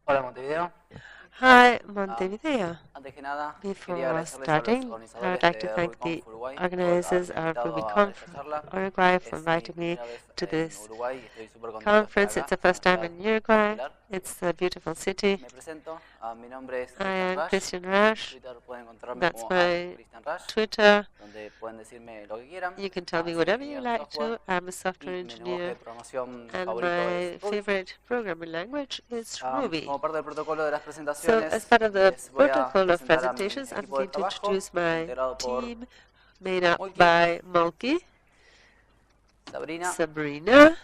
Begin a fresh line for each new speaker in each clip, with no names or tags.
Hola Montevideo.
Hi, Montevideo.
Antes que nada, quería
Before
agradecerles a los
starting, I would
organizadores
like to
de
thank the
RubyConf Uruguay por
organizers
haberme
of
invitado a dar
RubyConf
esta charla.
Uruguay for
Es mi
inviting me
primera vez
to
en
this
Uruguay y estoy súper contento de estar
conference.
acá
It's the
en una
first time
ciudad
in Uruguay.
particular.
It's a beautiful city.
Me presento, mi nombre es
I
Cristian
am
Rasch.
Cristian
En
Rasch.
Twitter pueden encontrarme
That's
como
my
Cristian Rasch,
Twitter.
donde pueden decirme lo que quieran.
You can tell me
Soy
whatever you
ingeniero en
like
software
to. I'm a software
y mi lenguaje de
engineer,
programación
and
favorito es
my
Ruby.
favorite programming language is Ruby.
Como parte del protocolo de las
So,
presentaciones,
as part of the
les voy a
protocol of
presentar a mi
presentations, I'm
equipo de
going to
trabajo,
introduce my
integrado por
team, made up
Mulki,
by Mulki,
Sabrina,
Sabrina,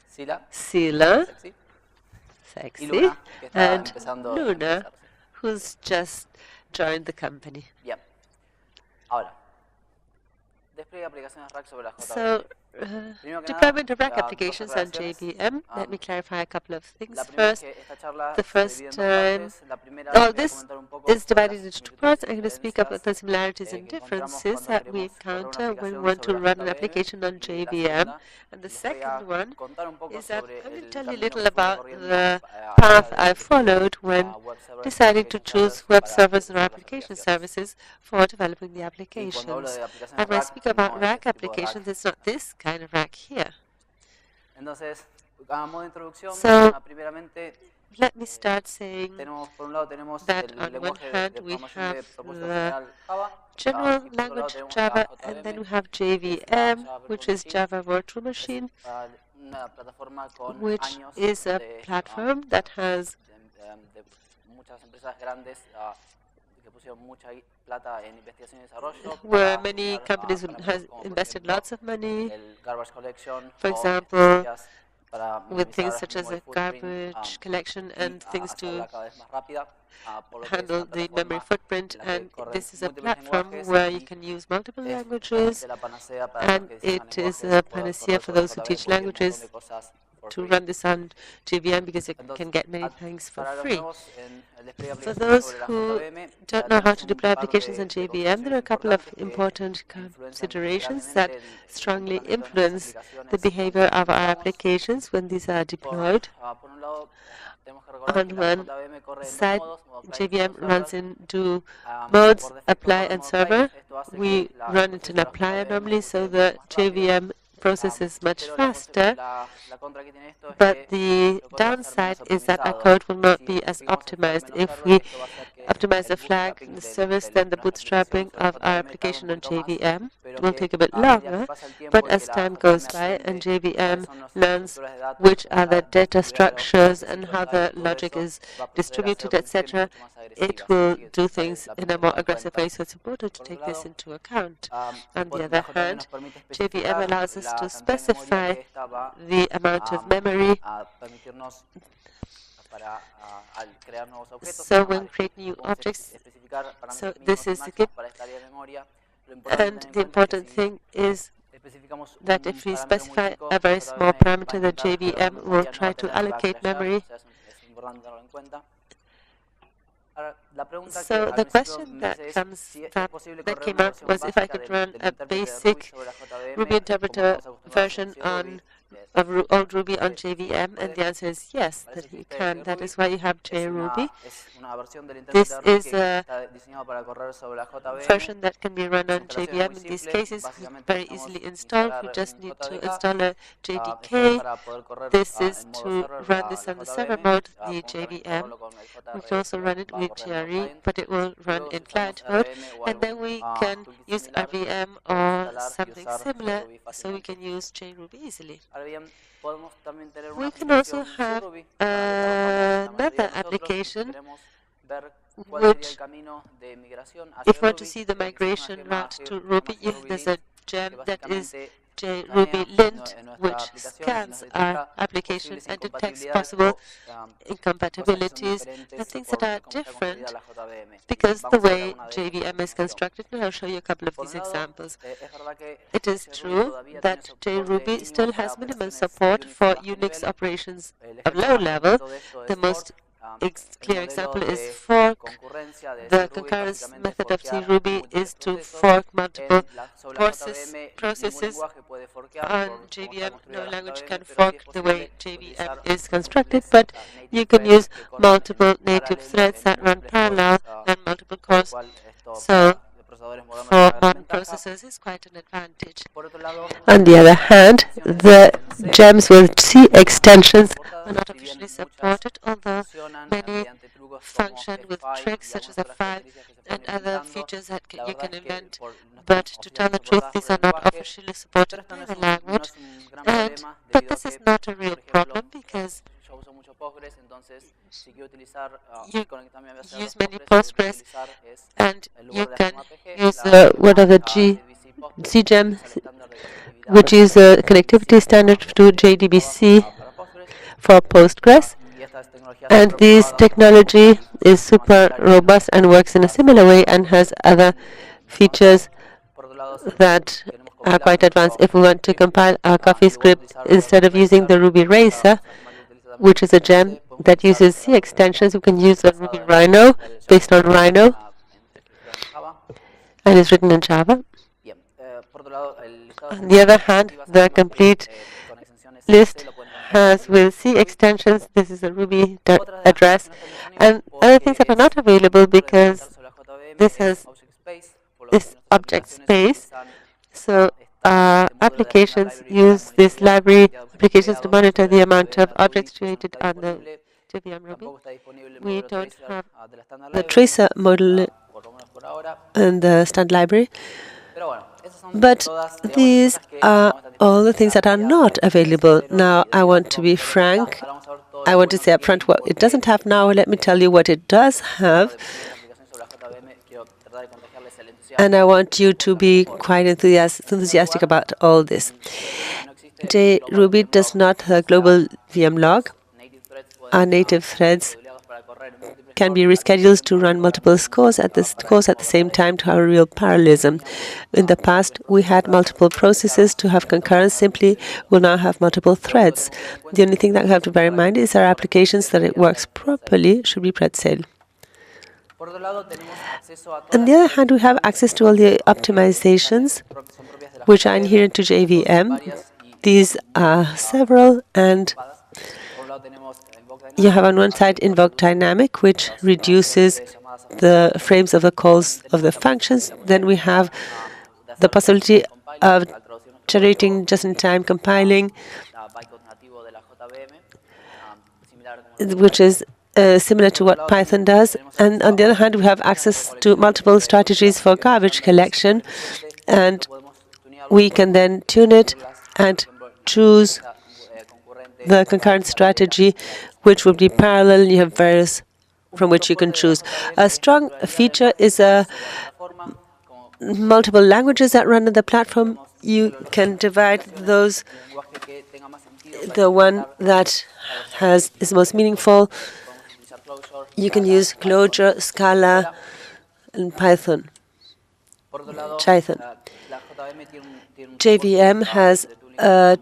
Sila,
Sila,
sexy, y
sexy,
Luna, que está
and
empezando a
Luna,
empezarse.
who's just joined the company.
Bien. Ahora, despliegue aplicaciones Rack sobre la JVM.
So,
Primero que nada,
deployment of rack
dos
applications on
aclaraciones.
JVM. Let me clarify a couple of things.
La primera es
First,
que esta charla
the
se
first
divide en dos
time,
partes. La primera
oh,
voy a
this
comentar un poco
is
sobre
divided
las
into two
similitudes
parts.
y
I'm going to speak about the
diferencias
similarities and
que encontramos
differences
cuando
that we
queremos correr una
encounter when we
aplicación
want to
sobre la
run an
JVM.
application on
Y la
JVM.
segunda,
And the
les voy a
second one
contar un poco
is that
sobre
I'm going to
el
tell you a
camino
little
que fui
about
recorriendo
the
a la
path
hora
I
de despliegue
followed when
web servers and
deciding to
application
choose
servers
web
para
servers and
desarrollar las
application
aplicaciones.
services for developing the
Y cuando hablo
applications.
de aplicaciones
And when I
rack,
speak about
no es
rack
este tipo de rack.
applications, it's not this kind of rack here.
Entonces, a modo de introducción,
So,
primeramente,
let me start saying
por un lado tenemos
that
el
on one
lenguaje
hand
de
we
programación
have
de propósito
the
general Java,
general
y por otro lado
language
tenemos la
Java, and then
JVM,
we have
que es la
JVM,
Java
which
Virtual
is
Machine.
Java Virtual
Es
Machine,
una plataforma con
which
años
is a
de
platform that has
de muchas empresas grandes que pusieron mucha plata en investigación y desarrollo
where
para
many
generar
companies
parámetros
has
como por
invested
ejemplo
lots of money,
el garbage collection
for
o
example,
estrategias para
with things
minimizar
such as
memory
a
footprint
garbage collection
y
and things to
hacerla cada vez más rápida, por lo que es
handle
una
the memory
plataforma
footprint,
en la que
and
corren
this is a
múltiples
platform
lenguajes
where you
y
can use multiple
es
languages,
realmente la panacea para los
and
que diseñan
it is
lenguajes
a
poder
panacea
correr
for
sobre
those who
JVM
teach
porque hay un montón
languages
de cosas for
to
free.
run this on JVM because you
Entonces,
can get many things for
para los
free.
nuevos en el despliegue de
For
aplicaciones
those
sobre la
who
JVM,
don't know how
tenemos
to
un
deploy
par
applications on
de
JVM, there are a
consideraciones
couple of
importantes que
important
influencian
considerations that
grandemente el
strongly
comportamiento de nuestras
influence the
aplicaciones
behavior
cuando las
of our
desplegamos.
applications when these are deployed.
Por un lado, tenemos que recordar que
On
la
one
JVM corre en dos
side,
modos, modo client y
JVM
modo
runs
server.
in two
Por
modes,
defecto
apply
corre en
and
modo
server.
client, esto hace
We
que
run
el
into
proceso
an
de la
apply
JVM
anomaly, so
use
the
mucho más rápido.
JVM process is much
Pero
faster.
la contra que tiene esto es
But
que
the
nuestro código va a ser menos
downside is that our
optimizado.
code will not
Si
be as
desplegamos el flag
optimized.
menos
If
server,
we
esto va a hacer que
optimize the
el
flag
bootstrapping
in the
de
service, then the
nuestra aplicación
bootstrapping
sobre
of our
JVM tarde
application
un
on
poquito más,
JVM
pero
will
que
take a bit
a medida que
longer.
pasa el tiempo
But
y que
as
la
time
JVM
goes by and
aprende cuáles
JVM
son las
learns
estructuras de datos,
which are the
la
data
distribuidad de los
structures and
requisitos
how
hay,
the
todo
logic
eso
is
va a proceder a hacer
distributed,
optimizaciones
etc.,
mucho más
it
agresivas.
will
Así que
do
eso vale
things
la
in
pena
a more
tenerlo en
aggressive
cuenta.
way. So it's important to
Por
take
otro
this
lado,
into account. On the
la
other
JVM
hand,
nos permite
JVM
especificar
allows us
la
to
cantidad de memoria
specify
que esta va
the amount of memory.
a permitirnos para al crear nuevos objetos.
So when create new objects,
Especificar
so
parámetros
this
mínimos y
is the
máximos
good,
para esta área de memoria. Lo importante
and
tener en
the
cuenta es que
important
si
thing is
especificamos
that
un
if we
parámetro muy
specify
chico,
a very
JVM
small
va a
parameter, the
intentar agarrar
JVM will
memoria, no va
try
a
to
tener, va a
allocate
crashear,
memory.
o sea, es importante tenerlo en cuenta. Ahora, la pregunta que
So
al
the
principio
question
me
that
hice es
comes
si es posible
that
correr
came
una
out
versión
was if I
básica
could run
del
a
intérprete de Ruby
basic
sobre la JVM,
Ruby
como
interpreter
estamos acostumbrados en
version
C
on
Ruby.
of old Ruby on
Sí,
JVM, and
puede.
the answer is yes,
Para
that
eso
you
existe
can. That
JRuby.
is why you have
Es
JRuby.
una versión del intérprete
This
de Ruby
is
que
a
está diseñado para correr sobre la JVM.
version that can be run
Su
on
instalación es muy
JVM. In these
simple.
cases,
Básicamente
very
necesitamos
easily installed. We
instalar
just
un
need to
JDK.
install a
Esto es
JDK.
para poder correr
This is
en modo
to
server
run this
la
on the server
JVM.
mode, the
Podemos también
JVM.
correrlo con el
We can
JRE,
also
pero
run it
va a
with
correr en modo
GRE,
client.
but it will
Y
run
luego, si
in
usamos
client mode.
RVM o
And then
algún
we can
toolkit
use
similar,
RVM
podemos
or
instalar y
something
usar
similar,
JRuby
so we
fácilmente.
can use JRuby easily.
Ahora bien, podemos también tener una
We can also
aplicación
have
CRuby, para que trabajamos la mayoría
another
de nosotros, y si
application
queremos ver cuál sería el
which,
camino de migración
if
hacia
you want to
Ruby,
see the
existe una
migration
gema
route to Ruby, there's a
que
gem that is
básicamente
JRuby
escanea
lint,
en nuestra
which
aplicación y nos
scans our
detecta
application
posibles
and detects
incompatibilidades
possible
o cosas que son
incompatibilities
diferentes
and things
por
that are
cómo está construida
different
la JVM.
because the
Vamos a ver
way
alguna de ellas a
JVM is
continuación.
constructed, and I'll show you a couple of
Por un
these
lado,
examples.
es verdad que
It is
JRuby
true
todavía tiene
that
soporte
JRuby
mínimo
still
para
has minimal
operaciones
support
Unix de
for
bajo
Unix
nivel.
operations
El
of
ejemplo
low
más
level.
concreto de esto
The
es
most
fork.
clear example is fork. The concurrence method of C-Ruby is to fork multiple processes. On JVM, no language can fork the way JVM is constructed, but you can use multiple native threads that run parallel and multiple cores. So for modern processors, it's quite an advantage. On the other hand, the gems with C extensions are not officially supported, although many function with tricks such as F5 and other features that you can invent. But to tell the truth, these are not officially supported by the language. But this is not a real problem because you use many Postgres and you can use one of the CGEM, which is a connectivity standard to JDBC for Postgres. And this technology is super robust and works in a similar way and has other features that are quite advanced. If we want to compile our coffee script, instead of using the Ruby Racer, which is a gem that uses C extensions, we can use the Ruby Rhino, based on Rhino, and is written in Java. On the other hand, the complete list has with C extensions, this is a Ruby address, and other things that are not available because this has this object space. So applications use this library applications to monitor the amount of objects created on the JVM Ruby. We don't have the tracer model in the standard library. But these are all the things that are not available. Now, I want to be frank. I want to say up front what it doesn't have now. Let me tell you what it does have. And I want you to be quite enthusiastic about all this. JRuby does not have global VM log. Our native threads can be rescheduled to run multiple cores at the same time to have real parallelism. In the past, we had multiple processes. To have concurrence, simply will now have multiple threads. The only thing that we have to bear in mind is our applications that it works properly should be pretzel. On the other hand, we have access to all the optimizations which are inherent to JVM. These are several, and you have on one side invoke dynamic, which reduces the frames of the calls of the functions. Then we have the possibility of generating just-in-time compiling, which is similar to what Python does. And on the other hand, we have access to multiple strategies for garbage collection, and we can then tune it and choose the concurrent strategy, which would be parallel. You have various from which you can choose. A strong feature is multiple languages that run on the platform. You can divide those. The one that is most meaningful, you can use Clojure, Scala, and Python. JVM has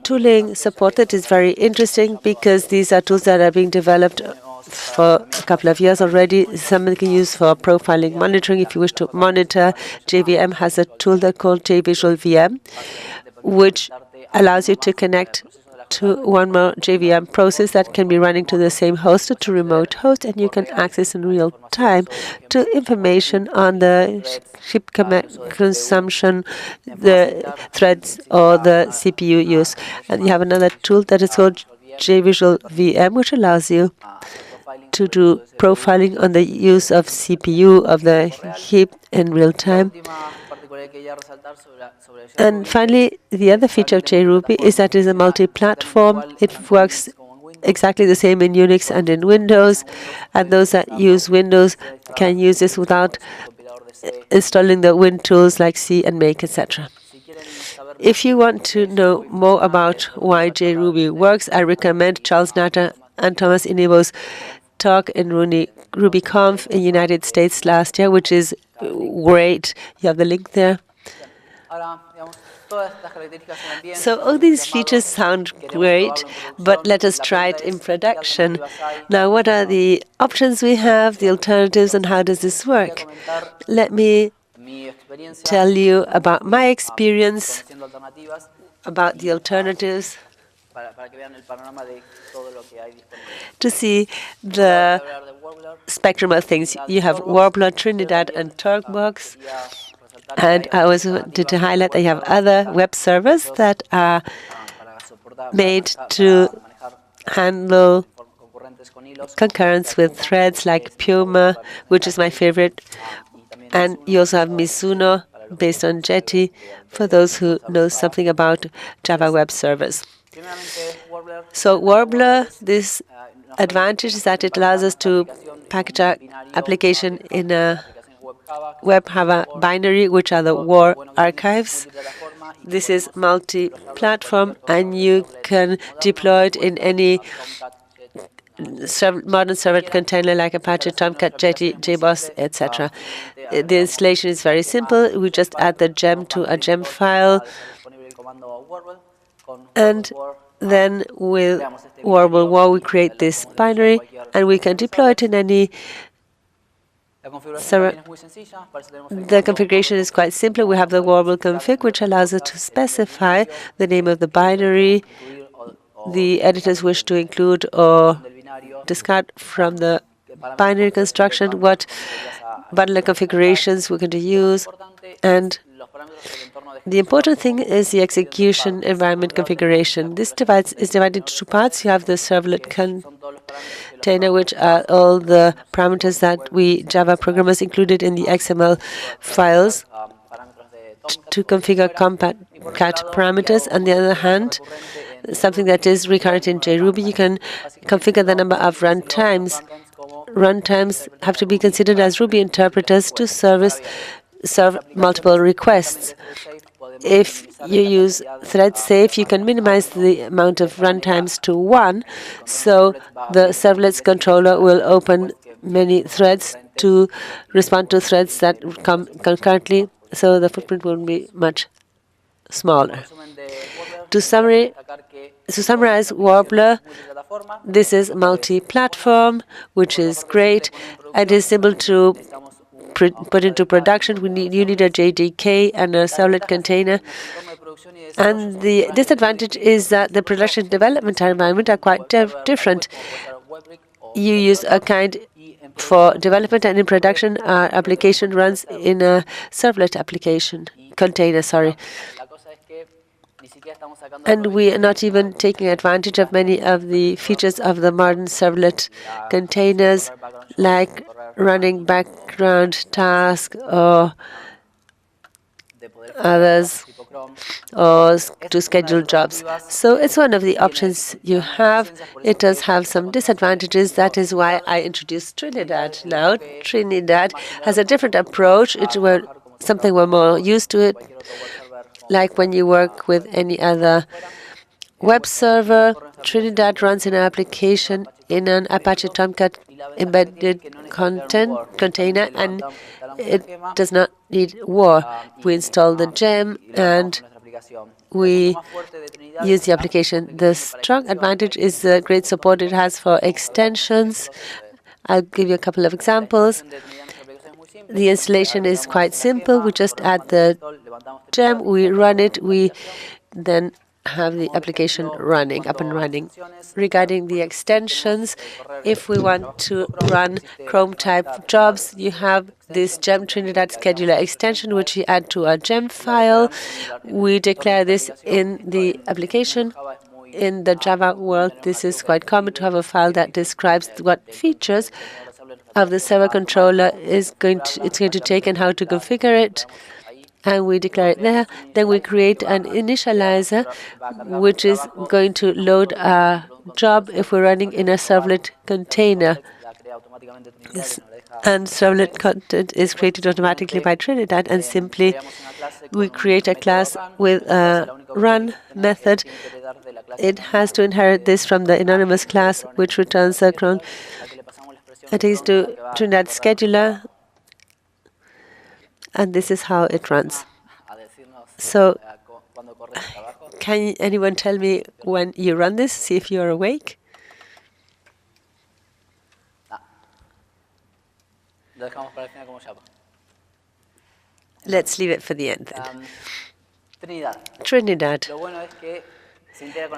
tooling support that is very interesting because these are tools that are being developed for a couple of years already. Some you can use for profiling monitoring. If you wish to monitor, JVM has a tool that's called JVM, which allows you to connect to one more JVM process that can be running to the same host or to remote host, and you can access in real time to information on the chip consumption, the threads, or the CPU use. And you have another tool that is called JVM, which allows you to do profiling on the use of CPU of the heap in real time. And finally, the other feature of JRuby is that it is a multi-platform. It works exactly the same in Unix and in Windows, and those that use Windows can use this without installing the Win tools like C and Make, etc. If you want to know more about why JRuby works, I recommend Charles Natter and Thomas Inebo's talk in RubyConf in the United States last year, which is great. You have the link there. So all these features sound great, but let us try it in production. Now, what are the options we have, the alternatives, and how does this work? Let me tell you about my experience, about the alternatives, to see the spectrum of things. You have Warbler, Trinidad, and Turkbox. And I also wanted to highlight that you have other web servers that are made to handle concurrence with threads like Puma, which is my favorite. And you also have Mizuno, based on Jetty, for those who know something about Java web servers. So Warbler, this advantage is that it allows us to package our application in a web Java binary, which are the WAR archives. This is multi-platform, and you can deploy it in any modern server container like Apache, Tomcat, Jetty, JBoss, etc. The installation is very simple. We just add the gem to a gem file, and then with Warble WAR we create this binary, and we can deploy it in any server. The configuration is quite simple. We have the Warble config, which allows us to specify the name of the binary the editors wish to include or discard from the binary construction, what bundler configurations we're going to use, and the important thing is the execution environment configuration. This is divided into two parts. You have the servlet container, which are all the parameters that we Java programmers included in the XML files to configure cat parameters. On the other hand, something that is recurrent in JRuby, you can configure the number of runtimes. Runtimes have to be considered as Ruby interpreters to serve multiple requests. If you use thread safe, you can minimize the amount of runtimes to 1, so the servlet's controller will open many threads to respond to threads that come concurrently, so the footprint will be much smaller. To summarize Warbler, this is multi-platform, which is great. It is simple to put into production. You need a JDK and a servlet container. And the disadvantage is that the production development environment are quite different. You use a kind for development, and in production, our application runs in a servlet application container. And we are not even taking advantage of many of the features of the modern servlet containers, like running background tasks or others, or to schedule jobs. So it's one of the options you have. It does have some disadvantages. That is why I introduced Trinidad now. Trinidad has a different approach. Something we're more used to it. Like when you work with any other web server, Trinidad runs in an application in an Apache Tomcat embedded container, and it does not need WAR. We install the gem and we use the application. The strong advantage is the great support it has for extensions. I'll give you a couple of examples. The installation is quite simple. We just add the gem, we run it, we then have the application up and running. Regarding the extensions, if we want to run Chrome type jobs, you have this gem Trinidad scheduler extension, which you add to a gem file. We declare this in the application. In the Java world, this is quite common to have a file that describes what features of the server controller it's going to take and how to configure it. And we declare it there. Then we create an initializer, which is going to load a job if we're running in a servlet container. And servlet content is created automatically by Trinidad, and simply we create a class with a run method. It has to inherit this from the anonymous class, which returns a cron. It is to Trinidad scheduler, and this is how it runs. So Can anyone tell me when you run this? See if you're awake. Let's leave it for the end then. Trinidad.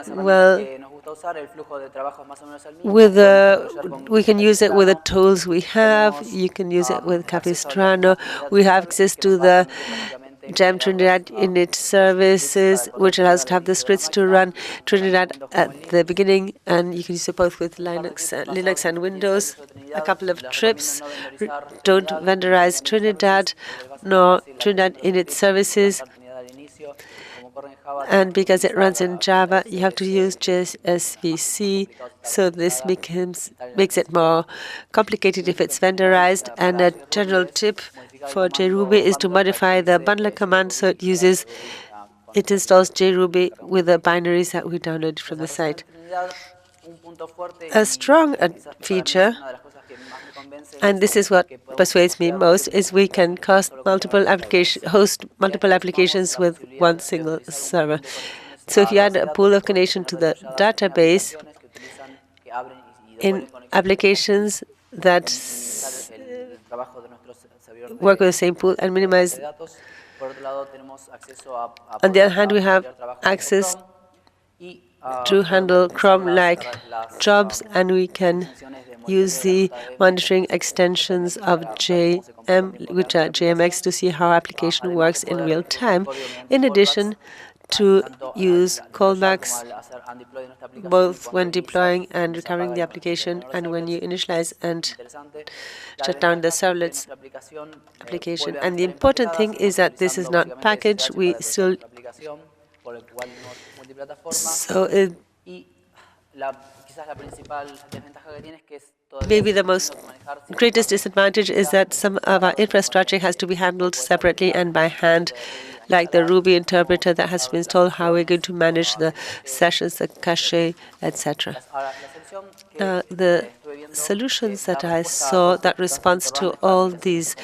Well, we can use it with the tools we have. You can use it with Capistrano. We have access to the Gem Trinidad init services, which allows us to have the scripts to run Trinidad at the beginning, and you can use it both with Linux and Windows. A couple of trips. Don't vendorize Trinidad, nor Trinidad init services. And because it runs in Java, you have to use JSVC, so this makes it more complicated if it's vendorized. And a general tip for JRuby is to modify the bundler command so it installs JRuby with the binaries that we downloaded from the site. A strong feature, and this is what persuades me most, is we can host multiple applications with one single server. So if you add a pool of connection to the database in applications that work with the same pool and minimize. On the other hand, we have access to handle Chrome-like jobs, and we can use the monitoring extensions of JM, which are JMX, to see how application works in real time. In addition, to use callbacks both when deploying and recovering the application, and when you initialize and shut down the servlets application. And the important thing is that this is not packaged. We still maybe the greatest disadvantage is that some of our infrastructure has to be handled separately and by hand, like the Ruby interpreter that has to be installed, how we're going to manage the sessions, the cache, etc. The solutions that I saw that responds to all these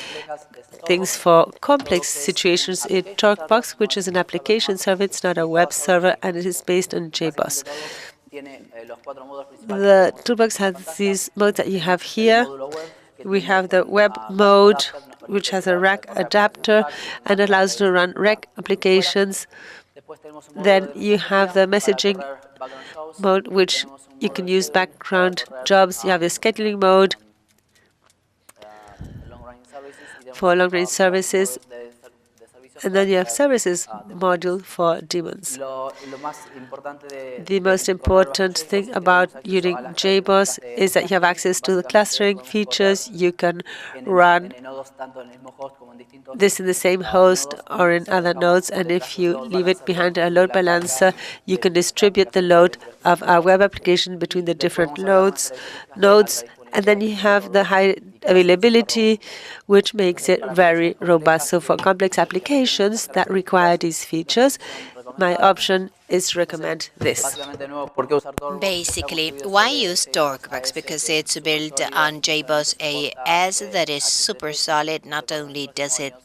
things for complex situations is TalkBox, which is an application server. It's not a web server, and it is based on JBoss. The toolbox has these modes that you have here. We have the web mode, which has a rack adapter and allows to run rec applications. Then you have the messaging mode, which you can use background jobs. You have the scheduling mode for long-range services. And then you have services module for daemons. The most important thing about using JBoss is that you have access to the clustering features. You can run this in the same host or in other nodes, and if you leave it behind a load balancer, you can distribute the load of our web application between the different nodes. And then you have the high availability, which makes it very robust. So for complex applications that require these features, my option is to recommend this.
Basically, why use TalkBox? Because it's built on JBoss AS that is super solid. Not only does it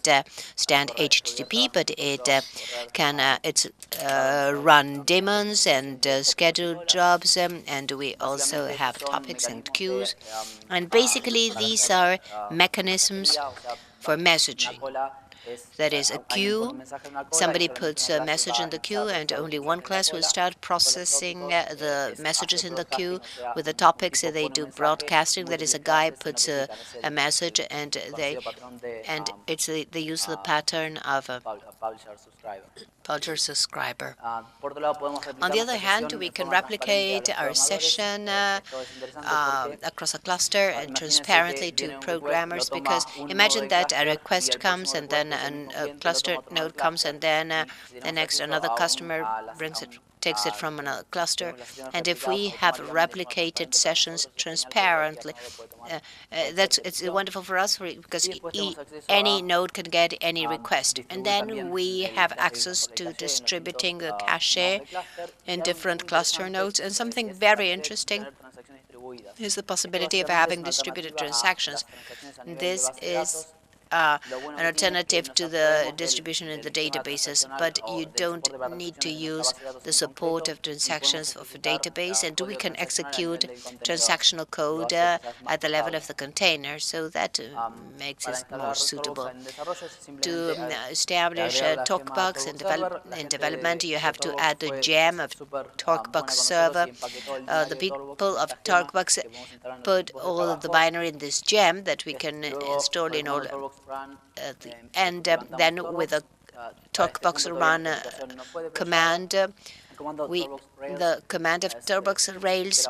stand HTTP, but it can run daemons and schedule jobs, and we also have topics and queues. And basically, these are mechanisms for messaging. That is a queue. Somebody puts a message in the queue, and only one class will start processing the messages in the queue. With the topics, they do broadcasting. That is, a guy puts a message, and they use the pattern of a publisher subscriber. On the other hand, we can replicate our session across a cluster and transparently to programmers, because imagine that a request comes and then a cluster node comes, and then the next another customer takes it from another cluster. And if we have replicated sessions transparently, it's wonderful for us, because any node can get any request. And then we have access to distributing the cache in different cluster nodes. And something very interesting is the possibility of having distributed transactions. This is an alternative to the distribution in the databases, but you don't need to use the support of transactions of a database, and we can execute transactional code at the level of the container, so that makes it more suitable. To establish a talkbox in development, you have to add the gem of talkbox server. The people of talkbox put all of the binary in this gem that we can install in all and then with a talkbox run command, the command of talkbox Rails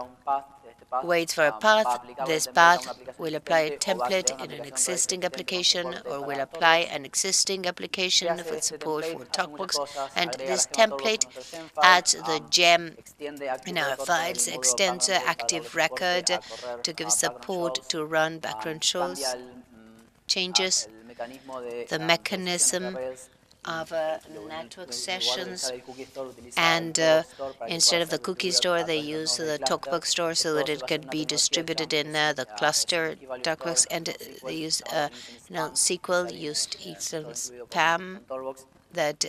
waits for a path. This path will apply a template in an existing application or will apply an existing application with support for talkbox, and this template adds the gem in our files, extends active record to give support to run background changes, the mechanism of network sessions, and instead of the cookie store, they use the talkbox store so that it can be distributed in the cluster talkbox, and they use SQL used Ethan spam that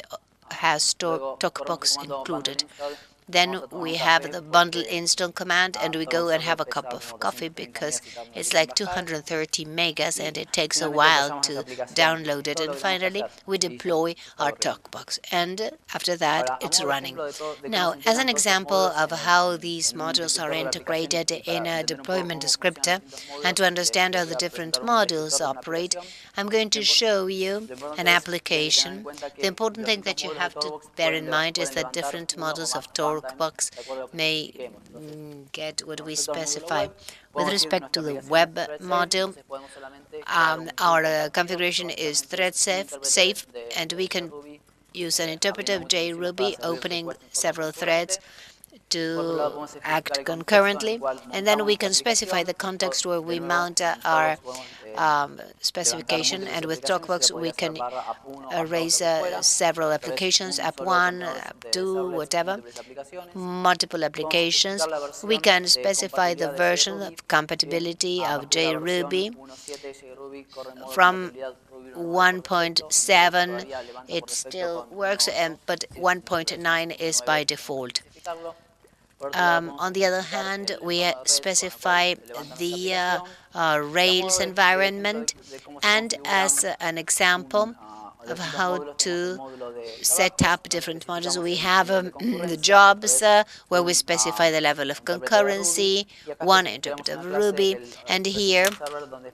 has talkbox included. Then we have the bundle install command, and we go and have a cup of coffee because it's like 230 megas and it takes a while to download it. And finally, we deploy our talkbox, and after that, it's running. Now, as an example of how these modules are integrated in a deployment descriptor, and to understand how the different modules operate, I'm going to show you an application. The important thing that you have to bear in mind is that different models of talkbox may get what we specify. With respect to the web module, our configuration is thread safe, and we can use an interpreter of JRuby opening several threads to act concurrently, and then we can specify the context where we mount our specification, and with talkbox we can raise several applications, app 1, app 2, whatever, multiple applications. We can specify the version of compatibility of JRuby. From 1.7 it still works, but 1.9 is by default. On the other hand, we specify the Rails environment, and as an example of how to set up different modules, we have the jobs where we specify the level of concurrency, one interpreter of Ruby, and here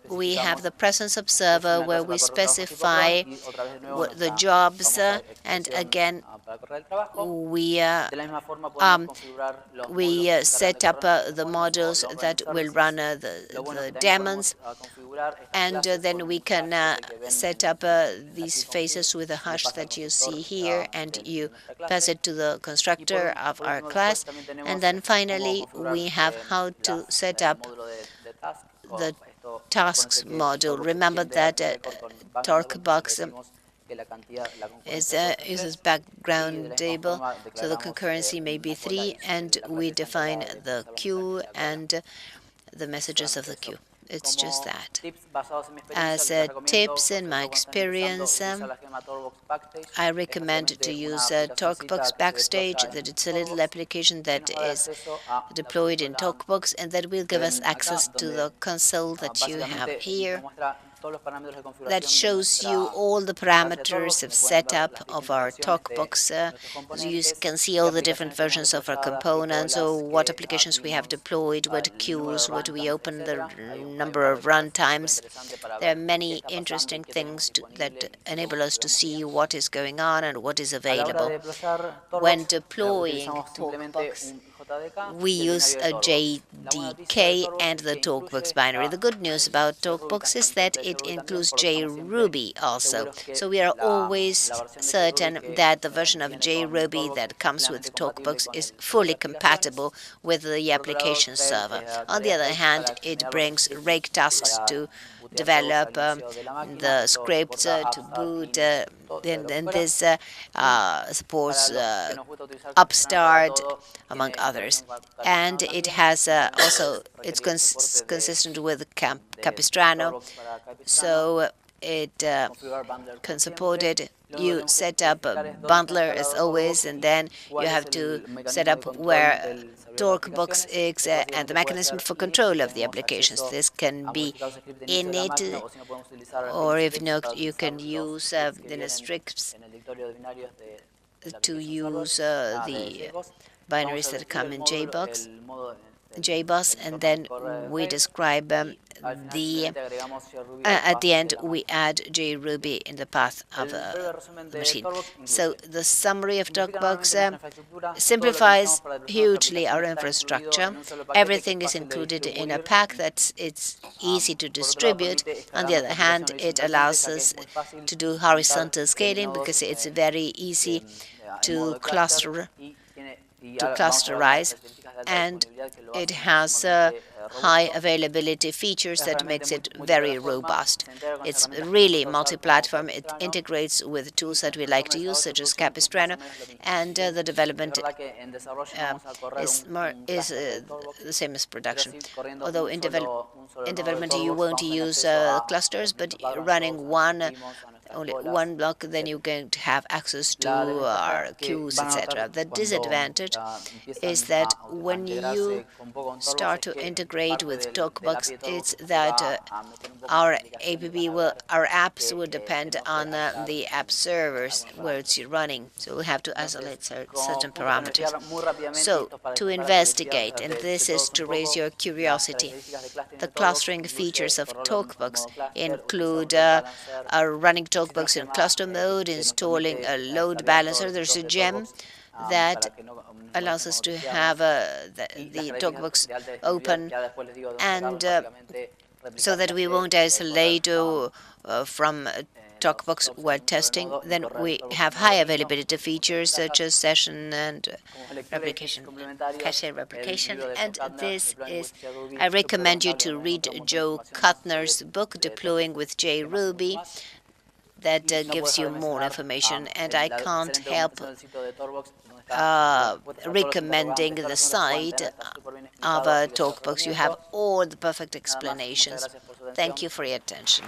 we have the presence observer where we specify the jobs, and again we set up the modules that will run the daemons, and then we can set up these phases with the hash that you see here, and you pass it to the constructor of our class. And then finally we have how to set up the tasks module. Remember that talkbox uses background table, so the concurrency may be 3, and we define the queue and the messages of the queue. It's just that. As tips in my experience, I recommend to use talkbox Backstage, that it's a little application that is deployed in talkbox, and that will give us access to the console that you have here. That shows you all the parameters of setup of our talkbox. So you can see all the different versions of our components, or what applications we have deployed, what queues, what we open, the number of run times. There are many interesting things that enable us to see what is going on and what is available. When deploying talkbox, we use a JDK and the talkbox binary. The good news about talkbox is that it includes JRuby also. So we are always certain that the version of JRuby that comes with talkbox is fully compatible with the application server. On the other hand, it brings rake tasks to develop the scripts to boot, and this supports Upstart, among others. And it has also, it's consistent with Capistrano, so it can support it. You set up a bundler as always, and then you have to set up where Torquebox is and the mechanism for control of the applications. This can be init, or if not, you can use scripts to use the binaries that come in JBoss, and then we describe at the end we add JRuby in the path of the machine. So the summary of Torquebox simplifies hugely our infrastructure. Everything is included in a pack it's easy to distribute. On the other hand, it allows us to do horizontal scaling because it's very easy to clusterize, and it has high availability features that makes it very robust. It's really multi-platform. It integrates with tools that we like to use, such as Capistrano, and the development is the same as production. Although in development you won't use clusters, but running only one block, then you're going to have access to our queues, etc. The disadvantage is that when you start to integrate with Torquebox, it's that our apps will depend on the app servers where it's running. So we'll have to isolate certain parameters. So to investigate, and this is to raise your curiosity, the clustering features of Torquebox include running Torquebox in cluster mode, installing a load balancer. There's a gem that allows us to have the Torquebox open, and so that we won't isolate from Torquebox while testing. Then we have high availability features such as session and replication, cache replication. And this is, I recommend you to read Joe Kuttner's book, Deploying with JRuby. That gives you more information, and I can't help recommending the site of Torquebox. You have all the perfect explanations. Thank you for your attention.